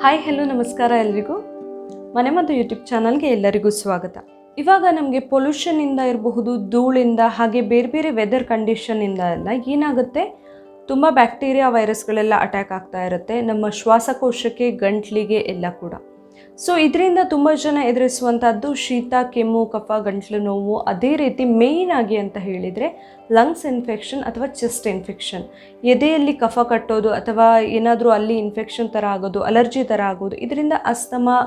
Hi hello ನಮಸ್ಕಾರ ಎಲ್ರಿಗೂ. ಮನೆಮದ್ದು ಯೂಟ್ಯೂಬ್ ಚಾನಲ್ಗೆ ಎಲ್ಲರಿಗೂ ಸ್ವಾಗತ. ಇವಾಗ ನಮಗೆ ಪೊಲ್ಯೂಷನಿಂದ ಇರಬಹುದು, ಧೂಳಿಂದ, ಹಾಗೆ ಬೇರೆ ಬೇರೆ ವೆದರ್ ಕಂಡೀಷನ್ನಿಂದ ಎಲ್ಲ ಏನಾಗುತ್ತೆ, ತುಂಬ ಬ್ಯಾಕ್ಟೀರಿಯಾ ವೈರಸ್ಗಳೆಲ್ಲ ಅಟ್ಯಾಕ್ ಆಗ್ತಾ ಇರುತ್ತೆ ನಮ್ಮ ಶ್ವಾಸಕೋಶಕ್ಕೆ, ಗಂಟ್ಲಿಗೆ ಎಲ್ಲ ಕೂಡ. ಸೊ ಇದರಿಂದ ತುಂಬ ಜನ ಎದುರಿಸುವಂಥದ್ದು ಶೀತ, ಕೆಮ್ಮು, ಕಫ, ಗಂಟ್ಲು ನೋವು. ಅದೇ ರೀತಿ ಮೇಯ್ನ್ ಆಗಿ ಅಂತ ಹೇಳಿದರೆ ಲಂಗ್ಸ್ ಇನ್ಫೆಕ್ಷನ್ ಅಥವಾ ಚೆಸ್ಟ್ ಇನ್ಫೆಕ್ಷನ್. ಎದೆಯಲ್ಲಿ ಕಫ ಕಟ್ಟೋದು ಅಥವಾ ಏನಾದರೂ ಅಲ್ಲಿ ಇನ್ಫೆಕ್ಷನ್ ಥರ ಆಗೋದು, ಅಲರ್ಜಿ ಥರ ಆಗೋದು, ಇದರಿಂದ ಅಸ್ತಮಾ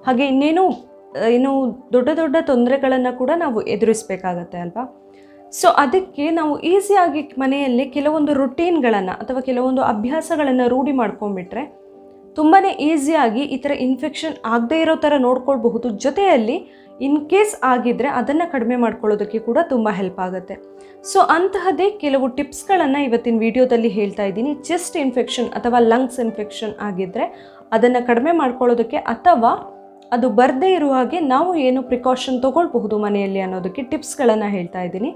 ಹಾಗೆ ಇನ್ನೇನು ದೊಡ್ಡ ದೊಡ್ಡ ತೊಂದರೆಗಳನ್ನು ಕೂಡ ನಾವು ಎದುರಿಸಬೇಕಾಗತ್ತೆ ಅಲ್ವಾ. ಸೊ ಅದಕ್ಕೆ ನಾವು ಈಸಿಯಾಗಿ ಮನೆಯಲ್ಲಿ ಕೆಲವೊಂದು ರುಟೀನ್ಗಳನ್ನು ಅಥವಾ ಕೆಲವೊಂದು ಅಭ್ಯಾಸಗಳನ್ನು ರೂಢಿ ಮಾಡ್ಕೊಂಡ್ಬಿಟ್ರೆ ತುಂಬಾ ಈಸಿಯಾಗಿ ಈ ಥರ ಇನ್ಫೆಕ್ಷನ್ ಆಗದೇ ಇರೋ ಥರ ನೋಡ್ಕೊಳ್ಬಹುದು. ಜೊತೆಯಲ್ಲಿ ಇನ್ ಕೇಸ್ ಆಗಿದ್ದರೆ ಅದನ್ನು ಕಡಿಮೆ ಮಾಡ್ಕೊಳ್ಳೋದಕ್ಕೆ ಕೂಡ ತುಂಬ ಹೆಲ್ಪ್ ಆಗುತ್ತೆ. ಸೊ ಅಂತಹದೇ ಕೆಲವು ಟಿಪ್ಸ್ಗಳನ್ನು ಇವತ್ತಿನ ವಿಡಿಯೋದಲ್ಲಿ ಹೇಳ್ತಾ ಇದ್ದೀನಿ. ಚೆಸ್ಟ್ ಇನ್ಫೆಕ್ಷನ್ ಅಥವಾ ಲಂಗ್ಸ್ ಇನ್ಫೆಕ್ಷನ್ ಆಗಿದ್ದರೆ ಅದನ್ನು ಕಡಿಮೆ ಮಾಡ್ಕೊಳ್ಳೋದಕ್ಕೆ ಅಥವಾ ಅದು ಬರದೇ ಇರುವ ಹಾಗೆ ನಾವು ಏನು ಪ್ರಿಕಾಷನ್ ತೊಗೊಳ್ಬಹುದು ಮನೆಯಲ್ಲಿ ಅನ್ನೋದಕ್ಕೆ ಟಿಪ್ಸ್ಗಳನ್ನು ಹೇಳ್ತಾ ಇದ್ದೀನಿ.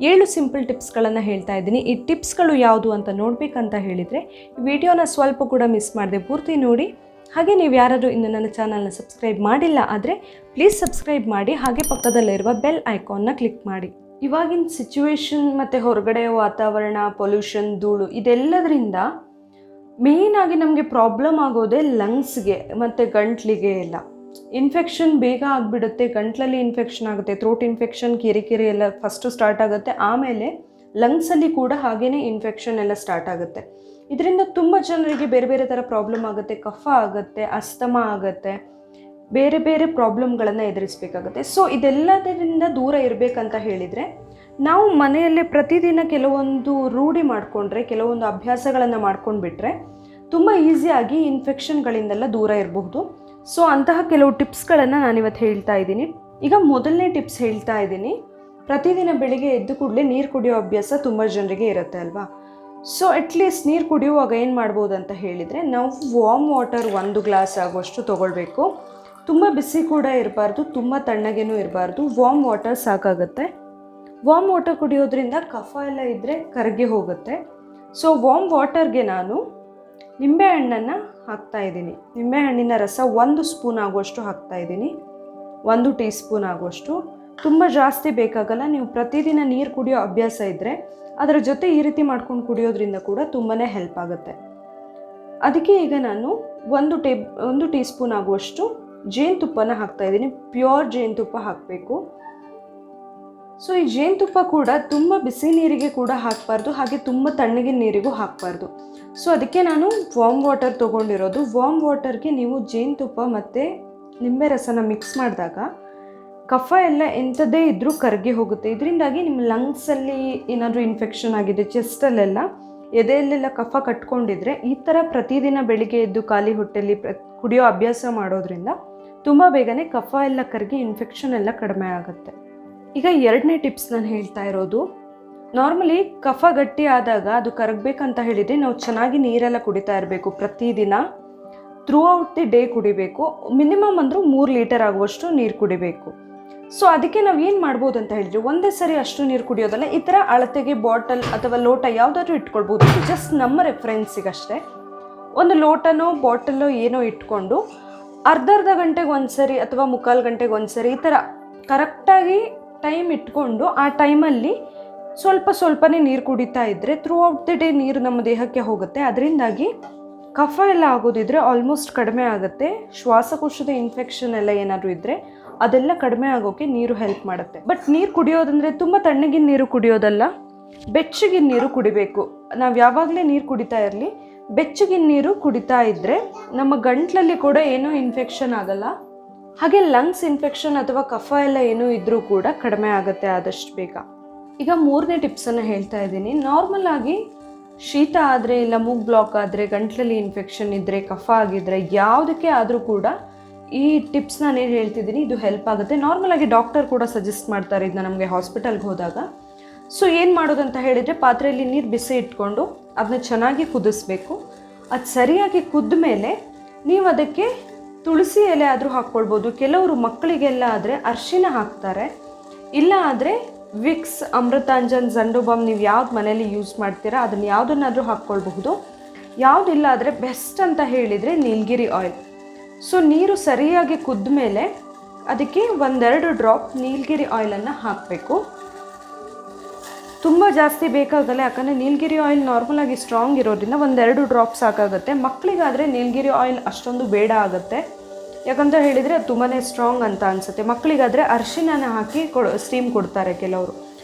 7 ಸಿಂಪಲ್ ಟಿಪ್ಸ್ಗಳನ್ನು ಹೇಳ್ತಾ ಇದ್ದೀನಿ. ಈ ಟಿಪ್ಸ್ಗಳು ಯಾವುದು ಅಂತ ನೋಡಬೇಕಂತ ಹೇಳಿದರೆ ವಿಡಿಯೋನ ಸ್ವಲ್ಪ ಕೂಡ ಮಿಸ್ ಮಾಡದೆ ಪೂರ್ತಿ ನೋಡಿ. ಹಾಗೆ ನೀವು ಯಾರಾದರೂ ಇನ್ನು ನನ್ನ ಚಾನಲ್ನ ಸಬ್ಸ್ಕ್ರೈಬ್ ಮಾಡಿಲ್ಲ ಆದರೆ ಪ್ಲೀಸ್ ಸಬ್ಸ್ಕ್ರೈಬ್ ಮಾಡಿ, ಹಾಗೆ ಪಕ್ಕದಲ್ಲಿರುವ ಬೆಲ್ ಐಕಾನ್ನ ಕ್ಲಿಕ್ ಮಾಡಿ. ಇವಾಗಿನ ಸಿಚುವೇಶನ್ ಮತ್ತು ಹೊರಗಡೆ ವಾತಾವರಣ, ಪೊಲ್ಯೂಷನ್, ಧೂಳು ಇದೆಲ್ಲದರಿಂದ ಮೇಯ್ನಾಗಿ ನಮಗೆ ಪ್ರಾಬ್ಲಮ್ ಆಗೋದೇ ಲಂಗ್ಸ್ಗೆ ಮತ್ತು ಗಂಟ್ಲಿಗೆ ಎಲ್ಲ. ಇನ್ಫೆಕ್ಷನ್ ಬೇಗ ಆಗಿಬಿಡುತ್ತೆ, ಗಂಟ್ಲಲ್ಲಿ ಇನ್ಫೆಕ್ಷನ್ ಆಗುತ್ತೆ, ಥ್ರೋಟ್ ಇನ್ಫೆಕ್ಷನ್, ಕಿರಿಕಿರಿ ಎಲ್ಲ ಫಸ್ಟು ಸ್ಟಾರ್ಟ್ ಆಗುತ್ತೆ. ಆಮೇಲೆ ಲಂಗ್ಸಲ್ಲಿ ಕೂಡ ಹಾಗೇ ಇನ್ಫೆಕ್ಷನ್ ಎಲ್ಲ ಸ್ಟಾರ್ಟ್ ಆಗುತ್ತೆ. ಇದರಿಂದ ತುಂಬ ಜನರಿಗೆ ಬೇರೆ ಬೇರೆ ಥರ ಪ್ರಾಬ್ಲಮ್ ಆಗುತ್ತೆ, ಕಫ ಆಗುತ್ತೆ, ಅಸ್ತಮಾ ಆಗುತ್ತೆ, ಬೇರೆ ಬೇರೆ ಪ್ರಾಬ್ಲಮ್ಗಳನ್ನು ಎದುರಿಸಬೇಕಾಗುತ್ತೆ. ಸೊ ಇದೆಲ್ಲದರಿಂದ ದೂರ ಇರಬೇಕಂತ ಹೇಳಿದರೆ ನಾವು ಮನೆಯಲ್ಲೇ ಪ್ರತಿದಿನ ಕೆಲವೊಂದು ರೂಢಿ ಮಾಡಿಕೊಂಡ್ರೆ, ಕೆಲವೊಂದು ಅಭ್ಯಾಸಗಳನ್ನು ಮಾಡ್ಕೊಂಡ್ಬಿಟ್ರೆ ತುಂಬ ಈಸಿಯಾಗಿ ಇನ್ಫೆಕ್ಷನ್ಗಳಿಂದೆಲ್ಲ ದೂರ ಇರಬಹುದು. ಸೊ ಅಂತಹ ಕೆಲವು ಟಿಪ್ಸ್ಗಳನ್ನು ನಾನಿವತ್ತು ಹೇಳ್ತಾ ಇದ್ದೀನಿ. ಈಗ ಮೊದಲನೇ ಟಿಪ್ಸ್ ಹೇಳ್ತಾ ಇದ್ದೀನಿ. ಪ್ರತಿದಿನ ಬೆಳಿಗ್ಗೆ ಎದ್ದು ಕೂಡಲೇ ನೀರು ಕುಡಿಯೋ ಅಭ್ಯಾಸ ತುಂಬ ಜನರಿಗೆ ಇರುತ್ತೆ ಅಲ್ವಾ. ಸೊ ಅಟ್ಲೀಸ್ಟ್ ನೀರು ಕುಡಿಯುವಾಗ ಏನು ಮಾಡ್ಬೋದು ಅಂತ ಹೇಳಿದರೆ, ನಾವು ವಾರ್ಮ್ ವಾಟರ್ 1 ಗ್ಲಾಸ್ ಆಗುವಷ್ಟು ತೊಗೊಳ್ಬೇಕು. ತುಂಬ ಬಿಸಿ ಕೂಡ ಇರಬಾರ್ದು, ತುಂಬ ತಣ್ಣಗೇನೂ ಇರಬಾರ್ದು, ವಾರ್ಮ್ ವಾಟರ್ ಸಾಕಾಗುತ್ತೆ. ವಾರ್ಮ್ ವಾಟರ್ ಕುಡಿಯೋದ್ರಿಂದ ಕಫ ಎಲ್ಲ ಇದ್ದರೆ ಕರಗಿ ಹೋಗುತ್ತೆ. ಸೊ ವಾರ್ಮ್ ವಾಟರ್ಗೆ ನಾನು ನಿಂಬೆಹಣ್ಣನ್ನು ಹಾಕ್ತಾಯಿದ್ದೀನಿ. ನಿಂಬೆಹಣ್ಣಿನ ರಸ 1 ಸ್ಪೂನ್ ಆಗುವಷ್ಟು ಹಾಕ್ತಾಯಿದ್ದೀನಿ, 1 ಟೀ ಸ್ಪೂನ್ ಆಗುವಷ್ಟು. ತುಂಬ ಜಾಸ್ತಿ ಬೇಕಾಗಲ್ಲ. ನೀವು ಪ್ರತಿದಿನ ನೀರು ಕುಡಿಯೋ ಅಭ್ಯಾಸ ಇದ್ದರೆ ಅದರ ಜೊತೆ ಈ ರೀತಿ ಮಾಡ್ಕೊಂಡು ಕುಡಿಯೋದ್ರಿಂದ ಕೂಡ ತುಂಬಾ ಹೆಲ್ಪ್ ಆಗುತ್ತೆ. ಅದಕ್ಕೆ ಈಗ ನಾನು 1 ಟೀ ಸ್ಪೂನ್ ಆಗುವಷ್ಟು ಜೇನುತುಪ್ಪನ ಹಾಕ್ತಾಯಿದ್ದೀನಿ. ಪ್ಯೂರ್ ಜೇನುತುಪ್ಪ ಹಾಕಬೇಕು. ಸೊ ಈ ಜೇನುತುಪ್ಪ ಕೂಡ ತುಂಬ ಬಿಸಿ ನೀರಿಗೆ ಕೂಡ ಹಾಕಬಾರ್ದು, ಹಾಗೆ ತುಂಬ ತಣ್ಣಗಿನ ನೀರಿಗೂ ಹಾಕಬಾರ್ದು. ಸೊ ಅದಕ್ಕೆ ನಾನು ವಾರ್ಮ್ ವಾಟರ್ ತೊಗೊಂಡಿರೋದು. ವಾರ್ಮ್ ವಾಟರ್ಗೆ ನೀವು ಜೇನುತುಪ್ಪ ಮತ್ತು ನಿಂಬೆ ರಸನ ಮಿಕ್ಸ್ ಮಾಡಿದಾಗ ಕಫ ಎಲ್ಲ ಎಂಥದ್ದೇ ಇದ್ದರೂ ಕರಗಿ ಹೋಗುತ್ತೆ. ಇದರಿಂದಾಗಿ ನಿಮ್ಮ ಲಂಗ್ಸಲ್ಲಿ ಏನಾದರೂ ಇನ್ಫೆಕ್ಷನ್ ಆಗಿದೆ, ಚೆಸ್ಟಲ್ಲೆಲ್ಲ, ಎದೆಯಲ್ಲೆಲ್ಲ ಕಫ ಕಟ್ಕೊಂಡಿದ್ರೆ ಈ ಥರ ಪ್ರತಿದಿನ ಬೆಳಿಗ್ಗೆ ಎದ್ದು ಖಾಲಿ ಹೊಟ್ಟೆಯಲ್ಲಿ ಕುಡಿಯೋ ಅಭ್ಯಾಸ ಮಾಡೋದ್ರಿಂದ ತುಂಬ ಬೇಗನೆ ಕಫ ಎಲ್ಲ ಕರಗಿ ಇನ್ಫೆಕ್ಷನ್ ಎಲ್ಲ ಕಡಿಮೆ ಆಗುತ್ತೆ. ಈಗ 2ನೇ ಟಿಪ್ಸ್ ನಾನು ಹೇಳ್ತಾ ಇರೋದು, ನಾರ್ಮಲಿ ಕಫ ಗಟ್ಟಿ ಆದಾಗ ಅದು ಕರಗಬೇಕಂತ ಹೇಳಿದರೆ ನಾವು ಚೆನ್ನಾಗಿ ನೀರೆಲ್ಲ ಕುಡಿತಾ ಇರಬೇಕು. ಪ್ರತಿದಿನ ಥ್ರೂ ಔಟ್ ದಿ ಡೇ ಕುಡಿಬೇಕು. ಮಿನಿಮಮ್ ಅಂದರೂ 3 ಲೀಟರ್ ಆಗುವಷ್ಟು ನೀರು ಕುಡಿಬೇಕು. ಸೊ ಅದಕ್ಕೆ ನಾವು ಏನು ಮಾಡ್ಬೋದು ಅಂತ ಹೇಳಿದರೆ, ಒಂದೇ ಸರಿ ಅಷ್ಟು ನೀರು ಕುಡಿಯೋದಲ್ಲ, ಈ ಥರ ಅಳತೆಗೆ ಬಾಟಲ್ ಅಥವಾ ಲೋಟ ಯಾವುದಾದ್ರೂ ಇಟ್ಕೊಳ್ಬೋದು. ಜಸ್ಟ್ ನಮ್ಮ ರೆಫರೆನ್ಸಿಗಷ್ಟೇ ಒಂದು ಲೋಟನೋ ಬಾಟಲೋ ಏನೋ ಇಟ್ಕೊಂಡು ಅರ್ಧ ಗಂಟೆಗೆ ಒಂದ್ಸರಿ ಅಥವಾ 3/4 ಗಂಟೆಗೆ ಒಂದ್ಸರಿ ಈ ಥರ ಕರೆಕ್ಟಾಗಿ ಟೈಮ್ ಇಟ್ಕೊಂಡು ಆ ಟೈಮಲ್ಲಿ ಸ್ವಲ್ಪನೇ ನೀರು ಕುಡಿತಾ ಇದ್ದರೆ ಥ್ರೂ ಔಟ್ ದಿ ಡೇ ನೀರು ನಮ್ಮ ದೇಹಕ್ಕೆ ಹೋಗುತ್ತೆ. ಅದರಿಂದಾಗಿ ಕಫ ಎಲ್ಲ ಆಗೋದಿದ್ರೆ ಆಲ್ಮೋಸ್ಟ್ ಕಡಿಮೆ ಆಗುತ್ತೆ. ಶ್ವಾಸಕೋಶದ ಇನ್ಫೆಕ್ಷನ್ ಎಲ್ಲ ಏನಾದರೂ ಇದ್ದರೆ ಅದೆಲ್ಲ ಕಡಿಮೆ ಆಗೋಕ್ಕೆ ನೀರು ಹೆಲ್ಪ್ ಮಾಡುತ್ತೆ. ಬಟ್ ನೀರು ಕುಡಿಯೋದಂದರೆ ತುಂಬ ತಣ್ಣಗಿನ ನೀರು ಕುಡಿಯೋದಲ್ಲ, ಬೆಚ್ಚಗಿನ ನೀರು ಕುಡಿಬೇಕು. ನಾವು ಯಾವಾಗಲೇ ನೀರು ಕುಡಿತಾ ಇರಲಿ, ಬೆಚ್ಚಗಿನ ನೀರು ಕುಡಿತಾ ಇದ್ದರೆ ನಮ್ಮ ಗಂಟ್ಲಲ್ಲಿ ಕೂಡ ಏನೂ ಇನ್ಫೆಕ್ಷನ್ ಆಗಲ್ಲ, ಹಾಗೆ ಲಂಗ್ಸ್ ಇನ್ಫೆಕ್ಷನ್ ಅಥವಾ ಕಫ ಎಲ್ಲ ಏನೂ ಇದ್ದರೂ ಕೂಡ ಕಡಿಮೆ ಆಗುತ್ತೆ ಆದಷ್ಟು ಬೇಗ. ಈಗ 3ನೇ ಟಿಪ್ಸನ್ನು ಹೇಳ್ತಾ ಇದ್ದೀನಿ. ನಾರ್ಮಲ್ ಆಗಿ ಶೀತ ಆದರೆ, ಇಲ್ಲ ಮೂಗ್ ಬ್ಲಾಕ್ ಆದರೆ, ಗಂಟ್ಲಲ್ಲಿ ಇನ್ಫೆಕ್ಷನ್ ಇದ್ದರೆ, ಕಫ ಆಗಿದ್ದರೆ, ಯಾವುದಕ್ಕೆ ಆದರೂ ಕೂಡ ಈ ಟಿಪ್ಸ್ ನಾನೇನು ಹೇಳ್ತಿದ್ದೀನಿ ಇದು ಹೆಲ್ಪ್ ಆಗುತ್ತೆ. ನಾರ್ಮಲಾಗಿ ಡಾಕ್ಟರ್ ಕೂಡ ಸಜೆಸ್ಟ್ ಮಾಡ್ತಾರೆ ಇದನ್ನ ನಮಗೆ ಹಾಸ್ಪಿಟಲ್ಗೆ ಹೋದಾಗ. ಸೊ ಏನು ಮಾಡೋದಂತ ಹೇಳಿದರೆ, ಪಾತ್ರೆಯಲ್ಲಿ ನೀರು ಬಿಸಿ ಇಟ್ಕೊಂಡು ಅದನ್ನ ಚೆನ್ನಾಗಿ ಕುದಿಸ್ಬೇಕು. ಅದು ಸರಿಯಾಗಿ ಕುದ್ದ ಮೇಲೆ ನೀವು ಅದಕ್ಕೆ ತುಳಸಿ ಎಲೆ ಆದರೂ ಹಾಕ್ಕೊಳ್ಬೋದು. ಕೆಲವರು ಮಕ್ಕಳಿಗೆಲ್ಲ ಆದರೆ ಅರಿಶಿನ ಹಾಕ್ತಾರೆ, ಇಲ್ಲ ಆದರೆ ವಿಕ್ಸ್, ಅಮೃತಾಂಜನ್, ಜಂಡೋಬಾಮ್ ನೀವು ಯಾವ್ದು ಮನೇಲಿ ಯೂಸ್ ಮಾಡ್ತೀರಾ ಅದನ್ನು ಯಾವುದನ್ನಾದರೂ ಹಾಕ್ಕೊಳ್ಬಹುದು. ಯಾವುದಿಲ್ಲ ಆದರೆ ಬೆಸ್ಟ್ ಅಂತ ಹೇಳಿದರೆ ನೀಲಗಿರಿ ಆಯಿಲ್. ಸೊ ನೀರು ಸರಿಯಾಗಿ ಕುದ್ದ ಮೇಲೆ ಅದಕ್ಕೆ 1-2 ಡ್ರಾಪ್ ನೀಲಗಿರಿ ಆಯಿಲನ್ನು ಹಾಕಬೇಕು. ತುಂಬ ಜಾಸ್ತಿ ಬೇಕಾಗಲ್ಲ, ಯಾಕಂದರೆ ನೀಲಗಿರಿ ಆಯಿಲ್ ನಾರ್ಮಲಾಗಿ ಸ್ಟ್ರಾಂಗ್ ಇರೋದ್ರಿಂದ 1-2 ಡ್ರಾಪ್ ಸಾಕಾಗುತ್ತೆ. ಮಕ್ಕಳಿಗಾದರೆ ನೀಲಗಿರಿ ಆಯಿಲ್ ಅಷ್ಟೊಂದು ಬೇಡ ಆಗುತ್ತೆ, ಯಾಕಂತ ಹೇಳಿದರೆ ಅದು ತುಂಬಾ ಸ್ಟ್ರಾಂಗ್ ಅಂತ ಅನಿಸುತ್ತೆ. ಮಕ್ಕಳಿಗಾದರೆ ಅರಿಶಿನ ಹಾಕಿ ಸ್ಟೀಮ್ ಕೊಡ್ತಾರೆ ಕೆಲವರು.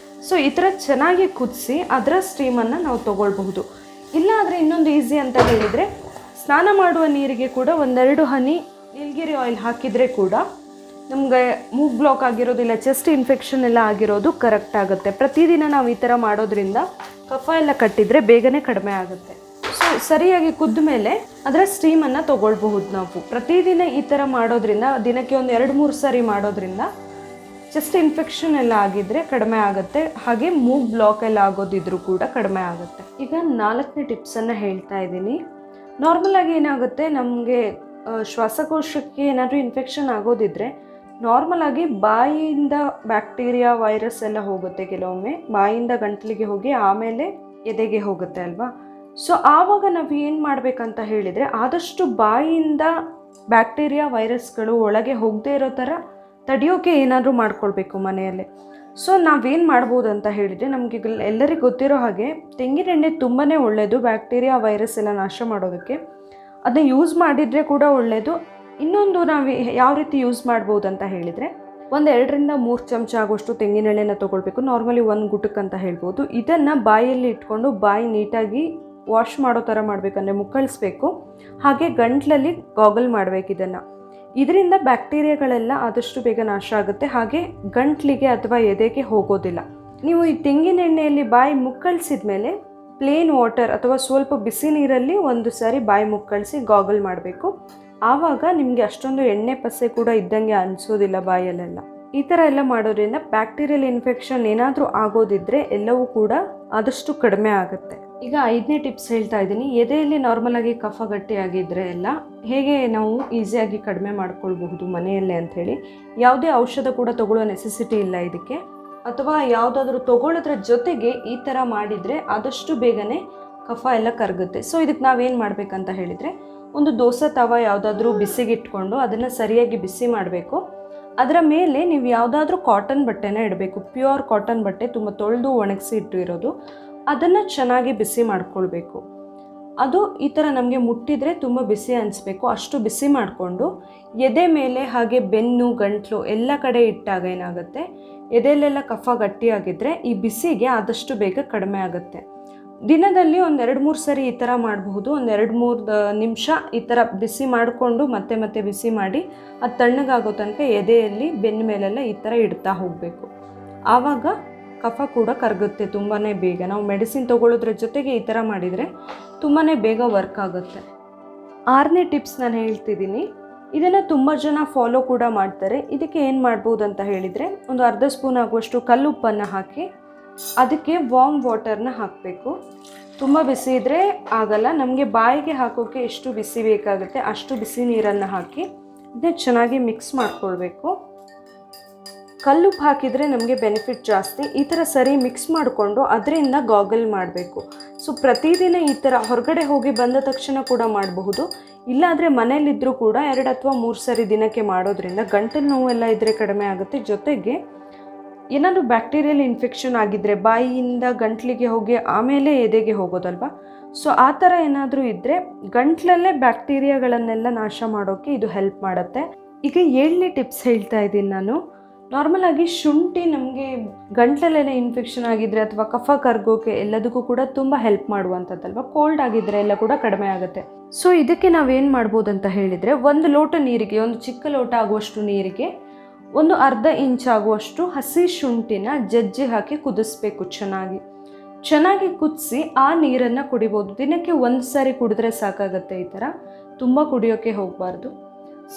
ಸೊ ಈ ಥರ ಚೆನ್ನಾಗಿ ಕುದಿಸಿ ಅದರ ಸ್ಟೀಮನ್ನು ನಾವು ತೊಗೊಳ್ಬಹುದು. ಇಲ್ಲ ಆದರೆ ಇನ್ನೊಂದು ಈಸಿ ಅಂತ ಹೇಳಿದರೆ, ಸ್ನಾನ ಮಾಡುವ ನೀರಿಗೆ ಕೂಡ 1-2 ಹನಿ ನೀಲಗಿರಿ ಆಯಿಲ್ ಹಾಕಿದರೆ ಕೂಡ ನಮಗೆ ಮೂಗ್ ಬ್ಲಾಕ್ ಆಗಿರೋದು ಇಲ್ಲ ಚೆಸ್ಟ್ ಇನ್ಫೆಕ್ಷನ್ ಎಲ್ಲ ಆಗಿರೋದು ಕರೆಕ್ಟ್ ಆಗುತ್ತೆ. ಪ್ರತಿದಿನ ನಾವು ಈ ಥರ ಮಾಡೋದ್ರಿಂದ ಕಫ ಎಲ್ಲ ಕಟ್ಟಿದರೆ ಬೇಗನೆ ಕಡಿಮೆ ಆಗುತ್ತೆ. ಸೊ ಸರಿಯಾಗಿ ಕುದ್ದ ಮೇಲೆ ಅದರ ಸ್ಟೀಮನ್ನು ತೊಗೊಳ್ಬಹುದು. ನಾವು ಪ್ರತಿದಿನ ಈ ಥರ ಮಾಡೋದ್ರಿಂದ, ದಿನಕ್ಕೆ 1-2-3 ಸಾರಿ ಮಾಡೋದ್ರಿಂದ ಚೆಸ್ಟ್ ಇನ್ಫೆಕ್ಷನ್ ಎಲ್ಲ ಆಗಿದ್ದರೆ ಕಡಿಮೆ ಆಗುತ್ತೆ. ಹಾಗೆ ಮೂಗ್ ಬ್ಲಾಕ್ ಎಲ್ಲ ಆಗೋದಿದ್ರೂ ಕೂಡ ಕಡಿಮೆ ಆಗುತ್ತೆ. ಈಗ 4ನೇ ಟಿಪ್ಸನ್ನು ಹೇಳ್ತಾ ಇದ್ದೀನಿ. ನಾರ್ಮಲಾಗಿ ಏನಾಗುತ್ತೆ, ನಮಗೆ ಶ್ವಾಸಕೋಶಕ್ಕೆ ಏನಾದರೂ ಇನ್ಫೆಕ್ಷನ್ ಆಗೋದಿದ್ದರೆ ನಾರ್ಮಲಾಗಿ ಬಾಯಿಯಿಂದ ಬ್ಯಾಕ್ಟೀರಿಯಾ ವೈರಸ್ ಎಲ್ಲ ಹೋಗುತ್ತೆ. ಕೆಲವೊಮ್ಮೆ ಬಾಯಿಯಿಂದ ಗಂಟಲಿಗೆ ಹೋಗಿ ಆಮೇಲೆ ಎದೆಗೆ ಹೋಗುತ್ತೆ ಅಲ್ವಾ. ಸೊ ಆವಾಗ ನಾವು ಏನು ಮಾಡಬೇಕಂತ ಹೇಳಿದರೆ, ಆದಷ್ಟು ಬಾಯಿಯಿಂದ ಬ್ಯಾಕ್ಟೀರಿಯಾ ವೈರಸ್ಗಳು ಒಳಗೆ ಹೋಗದೇ ಇರೋ ಥರ ತಡೆಯೋಕೆ ಏನಾದರೂ ಮಾಡ್ಕೊಳ್ಬೇಕು ಮನೆಯಲ್ಲೇ. ಸೊ ನಾವೇನು ಮಾಡ್ಬೋದು ಅಂತ ಹೇಳಿದರೆ, ನಮಗೆ ಎಲ್ಲರಿಗೂ ಗೊತ್ತಿರೋ ಹಾಗೆ ತೆಂಗಿನೆಣ್ಣೆ ತುಂಬಾ ಒಳ್ಳೆಯದು ಬ್ಯಾಕ್ಟೀರಿಯಾ ವೈರಸ್ ಎಲ್ಲ ನಾಶ ಮಾಡೋದಕ್ಕೆ. ಅದನ್ನ ಯೂಸ್ ಮಾಡಿದರೆ ಕೂಡ ಒಳ್ಳೆಯದು. ಇನ್ನೊಂದು ನಾವು ಯಾವ ರೀತಿ ಯೂಸ್ ಮಾಡ್ಬೋದು ಅಂತ ಹೇಳಿದರೆ, 2-3 ಚಮಚ ಆಗುವಷ್ಟು ತೆಂಗಿನೆಣ್ಣೆನ ತೊಗೊಳ್ಬೇಕು. ನಾರ್ಮಲಿ 1 ಗುಟಕ್ ಅಂತ ಹೇಳ್ಬೋದು. ಇದನ್ನು ಬಾಯಲ್ಲಿ ಇಟ್ಕೊಂಡು ಬಾಯಿ ನೀಟಾಗಿ ವಾಶ್ ಮಾಡೋ ಥರ ಮಾಡಬೇಕಂದ್ರೆ ಮುಕ್ಕಳಿಸ್ಬೇಕು. ಹಾಗೆ ಗಂಟ್ಲಲ್ಲಿ ಗಾಗಲ್ ಮಾಡಬೇಕು. ಇದರಿಂದ ಬ್ಯಾಕ್ಟೀರಿಯಾಗಳೆಲ್ಲ ಆದಷ್ಟು ಬೇಗ ನಾಶ ಆಗುತ್ತೆ. ಹಾಗೆ ಗಂಟ್ಲಿಗೆ ಅಥವಾ ಎದೆಗೆ ಹೋಗೋದಿಲ್ಲ. ನೀವು ಈ ತೆಂಗಿನೆಣ್ಣೆಯಲ್ಲಿ ಬಾಯಿ ಮುಕ್ಕಳಿಸಿದ ಮೇಲೆ ಪ್ಲೇನ್ ವಾಟರ್ ಅಥವಾ ಸ್ವಲ್ಪ ಬಿಸಿ ನೀರಲ್ಲಿ 1 ಸಾರಿ ಬಾಯಿ ಮುಕ್ಕಳಿಸಿ ಗಾಗಲ್ ಮಾಡಬೇಕು. ಆವಾಗ ನಿಮಗೆ ಅಷ್ಟೊಂದು ಎಣ್ಣೆ ಪಸೆ ಕೂಡ ಇದ್ದಂಗೆ ಅನಿಸೋದಿಲ್ಲ ಬಾಯಲ್ಲೆಲ್ಲ. ಈ ಥರ ಎಲ್ಲ ಮಾಡೋದ್ರಿಂದ ಬ್ಯಾಕ್ಟೀರಿಯಲ್ ಇನ್ಫೆಕ್ಷನ್ ಏನಾದರೂ ಆಗೋದಿದ್ದರೆ ಎಲ್ಲವೂ ಕೂಡ ಆದಷ್ಟು ಕಡಿಮೆ ಆಗುತ್ತೆ. ಈಗ 5ನೇ ಟಿಪ್ಸ್ ಹೇಳ್ತಾ ಇದ್ದೀನಿ. ಎದೆಯಲ್ಲಿ ನಾರ್ಮಲಾಗಿ ಕಫ ಗಟ್ಟಿಯಾಗಿದ್ದರೆ ಎಲ್ಲ ಹೇಗೆ ನಾವು ಈಸಿಯಾಗಿ ಕಡಿಮೆ ಮಾಡ್ಕೊಳ್ಬಹುದು ಮನೆಯಲ್ಲೇ ಅಂಥೇಳಿ. ಯಾವುದೇ ಔಷಧ ಕೂಡ ತಗೊಳ್ಳೋ ನೆಸೆಸಿಟಿ ಇಲ್ಲ ಇದಕ್ಕೆ, ಅಥವಾ ಯಾವುದಾದ್ರೂ ತಗೊಳ್ಳೋದ್ರ ಜೊತೆಗೆ ಈ ಥರ ಮಾಡಿದರೆ ಆದಷ್ಟು ಬೇಗನೆ ಕಫ ಎಲ್ಲ ಕರಗುತ್ತೆ. ಸೊ ಇದಕ್ಕೆ ನಾವೇನು ಮಾಡಬೇಕಂತ ಹೇಳಿದರೆ, ಒಂದು ದೋಸೆ ತವ ಯಾವುದಾದ್ರೂ ಬಿಸಿಗಿಟ್ಕೊಂಡು ಅದನ್ನು ಸರಿಯಾಗಿ ಬಿಸಿ ಮಾಡಬೇಕು. ಅದರ ಮೇಲೆ ನೀವು ಯಾವುದಾದ್ರೂ ಕಾಟನ್ ಬಟ್ಟೆನ ಇಡಬೇಕು. ಪ್ಯೂರ್ ಕಾಟನ್ ಬಟ್ಟೆ, ತುಂಬ ತೊಳೆದು ಒಣಗಿಸಿ ಇಟ್ಟಿರೋದು. ಅದನ್ನು ಚೆನ್ನಾಗಿ ಬಿಸಿ ಮಾಡ್ಕೊಳ್ಬೇಕು. ಅದು ಈ ಥರ ನಮಗೆ ಮುಟ್ಟಿದರೆ ತುಂಬ ಬಿಸಿ ಅನಿಸ್ಬೇಕು. ಅಷ್ಟು ಬಿಸಿ ಮಾಡಿಕೊಂಡು ಎದೆ ಮೇಲೆ ಹಾಗೆ ಬೆನ್ನು ಗಂಟ್ಲು ಎಲ್ಲ ಕಡೆ ಇಟ್ಟಾಗ ಏನಾಗುತ್ತೆ, ಎದೆಯಲ್ಲೆಲ್ಲ ಕಫ ಗಟ್ಟಿಯಾಗಿದ್ದರೆ ಈ ಬಿಸಿಗೆ ಆದಷ್ಟು ಬೇಗ ಕಡಿಮೆ ಆಗುತ್ತೆ. ದಿನದಲ್ಲಿ 1-2-3 ಸರಿ ಈ ಥರ ಮಾಡಬಹುದು. 1-2-3 ನಿಮಿಷ ಈ ಥರ ಬಿಸಿ ಮಾಡಿಕೊಂಡು ಮತ್ತೆ ಮತ್ತೆ ಬಿಸಿ ಮಾಡಿ ಅದು ತಣ್ಣಗಾಗೋ ತನಕ ಎದೆಯಲ್ಲಿ ಬೆನ್ನ ಮೇಲೆಲ್ಲ ಈ ಥರ ಇಡ್ತಾ ಹೋಗಬೇಕು. ಆವಾಗ ಕಫ ಕೂಡ ಕರಗುತ್ತೆ ತುಂಬಾ ಬೇಗ. ನಾವು ಮೆಡಿಸಿನ್ ತೊಗೊಳ್ಳೋದ್ರ ಜೊತೆಗೆ ಈ ಥರ ಮಾಡಿದರೆ ತುಂಬಾ ಬೇಗ ವರ್ಕ್ ಆಗುತ್ತೆ. 6ನೇ ಟಿಪ್ಸ್ ನಾನು ಹೇಳ್ತಿದ್ದೀನಿ. ಇದನ್ನು ತುಂಬ ಜನ ಫಾಲೋ ಕೂಡ ಮಾಡ್ತಾರೆ. ಇದಕ್ಕೆ ಏನು ಮಾಡ್ಬೋದು ಅಂತ ಹೇಳಿದರೆ, ಒಂದು ಅರ್ಧ ಸ್ಪೂನ್ ಆಗುವಷ್ಟು ಕಲ್ಲುಪ್ಪನ್ನು ಹಾಕಿ ಅದಕ್ಕೆ ವಾರ್ಮ್ ವಾಟರ್ನ ಹಾಕಬೇಕು. ತುಂಬ ಬಿಸಿ ಇದ್ದರೆ ಆಗಲ್ಲ. ನಮಗೆ ಬಾಯಿಗೆ ಹಾಕೋಕ್ಕೆ ಎಷ್ಟು ಬಿಸಿ ಬೇಕಾಗುತ್ತೆ ಅಷ್ಟು ಬಿಸಿ ನೀರನ್ನು ಹಾಕಿ ಇದನ್ನ ಚೆನ್ನಾಗಿ ಮಿಕ್ಸ್ ಮಾಡ್ಕೊಳ್ಬೇಕು. ಕಲ್ಲುಪ್ಪು ಹಾಕಿದರೆ ನಮಗೆ ಬೆನಿಫಿಟ್ ಜಾಸ್ತಿ. ಈ ಥರ ಸರಿ ಮಿಕ್ಸ್ ಮಾಡಿಕೊಂಡು ಅದರಿಂದ ಗಾಗಲ್ ಮಾಡಬೇಕು. ಸೊ ಪ್ರತಿದಿನ ಈ ಥರ ಹೊರಗಡೆ ಹೋಗಿ ಬಂದ ತಕ್ಷಣ ಕೂಡ ಮಾಡಬಹುದು. ಇಲ್ಲಾದರೆ ಮನೇಲಿದ್ದರೂ ಕೂಡ 2 ಅಥವಾ 3 ಸರಿ ದಿನಕ್ಕೆ ಮಾಡೋದ್ರಿಂದ ಗಂಟಲು ನೋವೆಲ್ಲ ಇದ್ದರೆ ಕಡಿಮೆ ಆಗುತ್ತೆ. ಜೊತೆಗೆ ಏನಾದರೂ ಬ್ಯಾಕ್ಟೀರಿಯಲ್ ಇನ್ಫೆಕ್ಷನ್ ಆಗಿದ್ದರೆ ಬಾಯಿಯಿಂದ ಗಂಟ್ಲಿಗೆ ಹೋಗಿ ಆಮೇಲೆ ಎದೆಗೆ ಹೋಗೋದಲ್ವ. ಸೊ ಆ ಥರ ಏನಾದರೂ ಇದ್ದರೆ ಗಂಟ್ಲಲ್ಲೇ ಬ್ಯಾಕ್ಟೀರಿಯಾಗಳನ್ನೆಲ್ಲ ನಾಶ ಮಾಡೋಕ್ಕೆ ಇದು ಹೆಲ್ಪ್ ಮಾಡುತ್ತೆ. ಈಗ 7ನೇ ಟಿಪ್ಸ್ ಹೇಳ್ತಾ ಇದ್ದೀನಿ ನಾನು. ನಾರ್ಮಲಾಗಿ ಶುಂಠಿ ನಮಗೆ ಗಂಟ್ಲಲ್ಲೆಲ್ಲ ಇನ್ಫೆಕ್ಷನ್ ಆಗಿದ್ದರೆ ಅಥವಾ ಕಫ ಕರಗೋಕೆ ಎಲ್ಲದಕ್ಕೂ ಕೂಡ ತುಂಬ ಹೆಲ್ಪ್ ಮಾಡುವಂಥದ್ದಲ್ವ. ಕೋಲ್ಡ್ ಆಗಿದ್ದರೆ ಎಲ್ಲ ಕೂಡ ಕಡಿಮೆ ಆಗುತ್ತೆ. ಸೊ ಇದಕ್ಕೆ ನಾವೇನು ಮಾಡ್ಬೋದು ಅಂತ ಹೇಳಿದರೆ, 1 ಲೋಟ ನೀರಿಗೆ, ಒಂದು ಚಿಕ್ಕ ಲೋಟ ಆಗುವಷ್ಟು ನೀರಿಗೆ ಒಂದು ಅರ್ಧ ಇಂಚ್ ಆಗುವಷ್ಟು ಹಸಿ ಶುಂಠಿನ ಜಜ್ಜಿ ಹಾಕಿ ಕುದಿಸ್ಬೇಕು. ಚೆನ್ನಾಗಿ ಕುದಿಸಿ ಆ ನೀರನ್ನು ಕುಡಿಬೋದು. ದಿನಕ್ಕೆ 1 ಸಾರಿ ಕುಡಿದ್ರೆ ಸಾಕಾಗುತ್ತೆ. ಈ ಥರ ತುಂಬ ಕುಡಿಯೋಕ್ಕೆ ಹೋಗಬಾರ್ದು.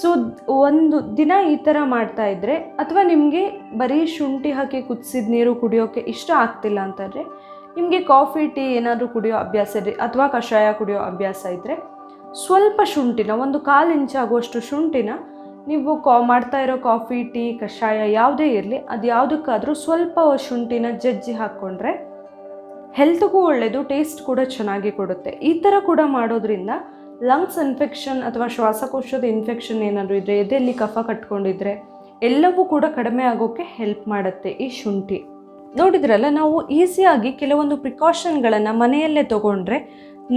ಸೊ 1 ದಿನ ಈ ಥರ ಮಾಡ್ತಾ ಇದ್ದರೆ, ಅಥವಾ ನಿಮಗೆ ಬರೀ ಶುಂಠಿ ಹಾಕಿ ಕುದಿಸಿದ ನೀರು ಕುಡಿಯೋಕ್ಕೆ ಇಷ್ಟ ಆಗ್ತಿಲ್ಲ ಅಂತಂದರೆ, ನಿಮಗೆ ಕಾಫಿ ಟೀ ಏನಾದರೂ ಕುಡಿಯೋ ಅಭ್ಯಾಸ ಇದೆ ಅಥವಾ ಕಷಾಯ ಕುಡಿಯೋ ಅಭ್ಯಾಸ ಇದ್ದರೆ, ಸ್ವಲ್ಪ ಶುಂಠಿನ, 1/4 ಇಂಚ್ ಆಗುವಷ್ಟು ಶುಂಠಿನ ನೀವು ಮಾಡ್ತಾ ಇರೋ ಕಾಫಿ ಟೀ ಕಷಾಯ ಯಾವುದೇ ಇರಲಿ, ಅದು ಯಾವುದಕ್ಕಾದರೂ ಸ್ವಲ್ಪ ಶುಂಠಿನ ಜಜ್ಜಿ ಹಾಕ್ಕೊಂಡ್ರೆ ಹೆಲ್ತ್ಗೂ ಒಳ್ಳೆಯದು, ಟೇಸ್ಟ್ ಕೂಡ ಚೆನ್ನಾಗಿ ಕೊಡುತ್ತೆ. ಈ ಥರ ಕೂಡ ಮಾಡೋದ್ರಿಂದ ಲಂಗ್ಸ್ ಇನ್ಫೆಕ್ಷನ್ ಅಥವಾ ಶ್ವಾಸಕೋಶದ ಇನ್ಫೆಕ್ಷನ್ ಏನಾದರೂ ಇದ್ದರೆ, ಎದೆಯಲ್ಲಿ ಕಫ ಕಟ್ಕೊಂಡಿದ್ರೆ ಎಲ್ಲವೂ ಕೂಡ ಕಡಿಮೆ ಆಗೋಕ್ಕೆ ಹೆಲ್ಪ್ ಮಾಡುತ್ತೆ ಈ ಶುಂಠಿ. ನೋಡಿದ್ರಲ್ಲ, ನಾವು ಈಸಿಯಾಗಿ ಕೆಲವೊಂದು ಪ್ರಿಕಾಷನ್ಗಳನ್ನು ಮನೆಯಲ್ಲೇ ತೊಗೊಂಡ್ರೆ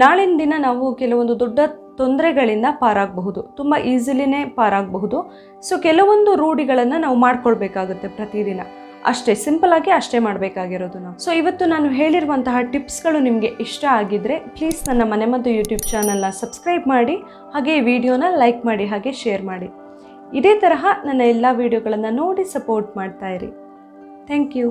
ನಾಳಿನ ದಿನ ನಾವು ಕೆಲವೊಂದು ದೊಡ್ಡ ತೊಂದರೆಗಳಿಂದ ಪಾರಾಗಬಹುದು, ತುಂಬ ಈಸಿಲಿನೇ ಪಾರಾಗಬಹುದು. ಸೊ ಕೆಲವೊಂದು ರೂಢಿಗಳನ್ನು ನಾವು ಮಾಡ್ಕೊಳ್ಬೇಕಾಗುತ್ತೆ ಪ್ರತಿದಿನ. ಅಷ್ಟೇ ಸಿಂಪಲಾಗಿ ಅಷ್ಟೇ ಮಾಡಬೇಕಾಗಿರೋದು ನಾವು. ಸೊ ಇವತ್ತು ನಾನು ಹೇಳಿರುವಂತಹ ಟಿಪ್ಸ್ಗಳು ನಿಮಗೆ ಇಷ್ಟ ಆಗಿದ್ದರೆ ಪ್ಲೀಸ್ ನನ್ನ ಮನೆಮದ್ದು ಯೂಟ್ಯೂಬ್ ಚಾನಲ್ನ ಸಬ್ಸ್ಕ್ರೈಬ್ ಮಾಡಿ, ಹಾಗೆ ಈ ವಿಡಿಯೋನ ಲೈಕ್ ಮಾಡಿ, ಹಾಗೆ ಶೇರ್ ಮಾಡಿ. ಇದೇ ತರಹ ನನ್ನ ಎಲ್ಲ ವಿಡಿಯೋಗಳನ್ನು ನೋಡಿ ಸಪೋರ್ಟ್ ಮಾಡ್ತಾ ಇರಿ. Thank you.